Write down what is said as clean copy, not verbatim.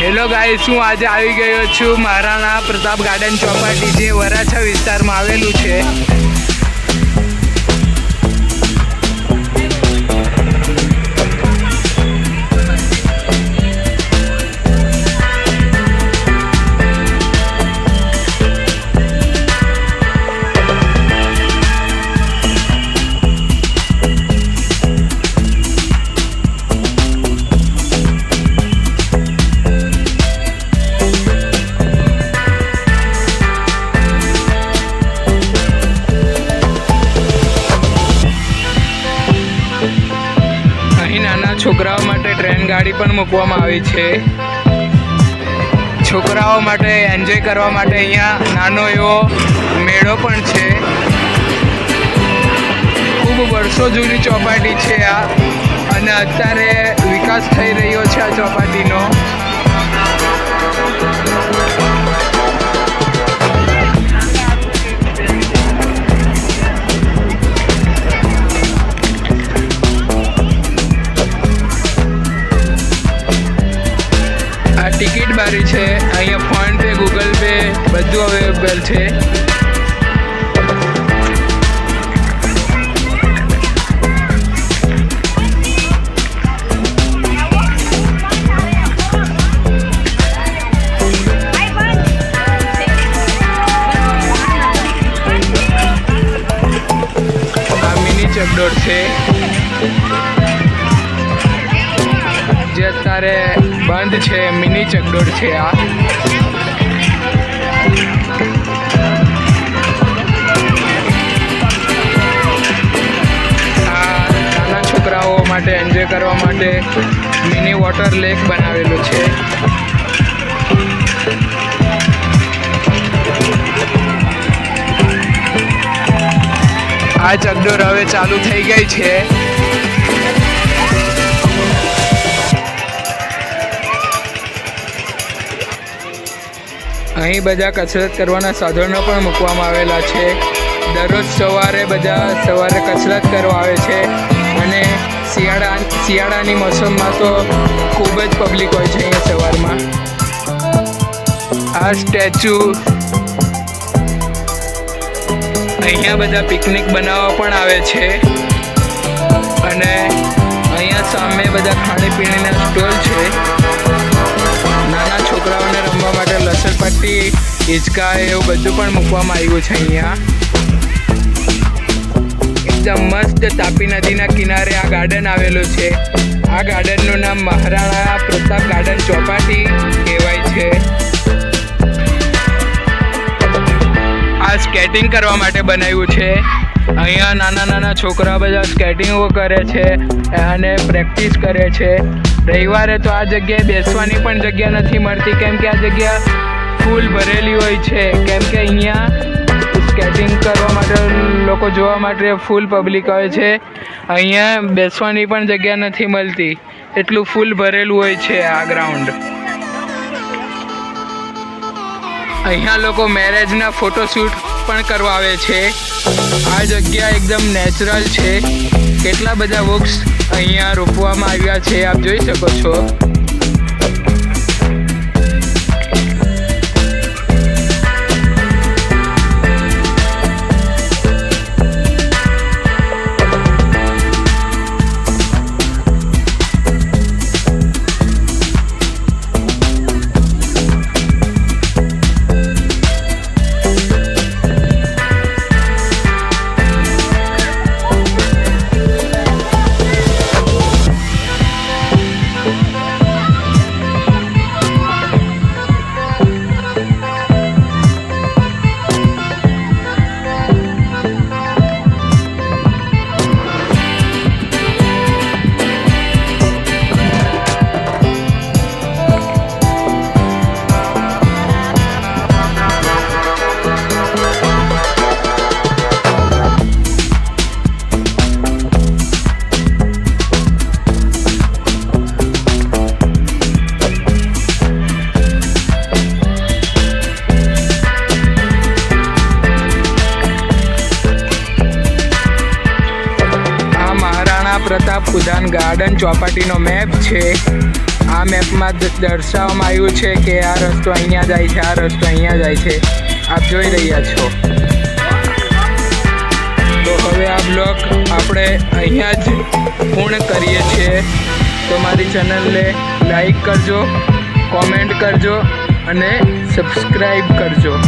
Hello guys, હું આજે આવી ગયો છું મહારાણા પ્રતાપ ગાર્ડન ચોપાટી, જે વરાછા વિસ્તારમાં આવેલું છે. છોકરાઓ માટે ટ્રેન ગાડી પણ મૂકવામાં આવી છે. છોકરાઓ માટે એન્જોય કરવા માટે અહીંયા નાનો એવો મેળો પણ છે. ખૂબ વર્ષો જૂની ચોપાટી છે આ, અને અત્યારે વિકાસ થઈ રહ્યો છે આ ચોપાટીનો. ટિકિટ બારી છે. અહીંયા ફોન પે, ગૂગલ પે બધું અવેલેબલ છે. આ મિની ચકડોળ છે, જે અત્યારે બંધ છે. મિની ચકડોળ છે આ. નાના છોકરાઓ માટે એન્જોય કરવા માટે મિની વોટર લેક બનાવેલું છે. આ ચકડોળ હવે ચાલુ થઈ ગઈ છે. અહીં બધા કસરત કરવાના સાધનો પણ મૂકવામાં આવેલા છે. દરરોજ સવારે કસરત કરવા આવે છે, અને શિયાળાની મોસમમાં તો ખૂબ જ પબ્લિક હોય છે અહીંયા સવારમાં. આ સ્ટેચ્યુ, અહીંયા બધા પિકનિક બનાવવા પણ આવે છે, અને અહીંયા સામે બધા ખાણીપીણીના સ્ટોલ છે. નાના છોકરાઓને રમવા માટે લસણપટ્ટી, હિંચકા એવું બધું પણ મૂકવામાં આવ્યું છે. અહીંયા એકદમ મસ્ત તાપી નદીના કિનારે આ ગાર્ડન આવેલું છે. આ ગાર્ડનનું નામ મહારાણા પ્રતાપ ગાર્ડન ચોપાટી કહેવાય છે. આ સ્કેટિંગ કરવા માટે બનાવ્યું છે. અહીંયા નાના છોકરા બધા સ્કેટિંગો કરે છે અને પ્રેક્ટિસ કરે છે. રવિવારે તો આ જગ્યાએ બેસવાની પણ જગ્યા નથી મળતી, કેમ કે આ જગ્યા ફૂલ ભરેલી હોય છે. કેમ કે અહીંયા સ્કેટિંગ કરવા માટે લોકો જોવા માટે ફૂલ પબ્લિક આવે છે. અહીંયા બેસવાની પણ જગ્યા નથી મળતી, એટલું ફૂલ ભરેલું હોય છે આ ગ્રાઉન્ડ. અહીંયા લોકો મેરેજના ફોટોશૂટ પણ કરવા આવે છે. આ જગ્યા એકદમ નેચરલ છે. કેટલા બધા વૃક્ષ અહીંયા રોપવામાં આવ્યા છે, આપ જોઈ શકો છો. પ્રતાપ ઉદ્યાન ગાર્ડન ચોપાટીનો મેપ છે. આ મેપમાં દર્શાવવામાં આવ્યું છે કે આ રસ્તો અહીંયા જાય છે, આ રસ્તો અહીંયા જાય છે, આપ જોઈ રહ્યા છો. તો હવે આ બ્લોગ આપણે અહીંયા જ પૂર્ણ કરીએ છીએ. તો મારી ચેનલને લાઈક કરજો, કોમેન્ટ કરજો અને સબસ્ક્રાઈબ કરજો.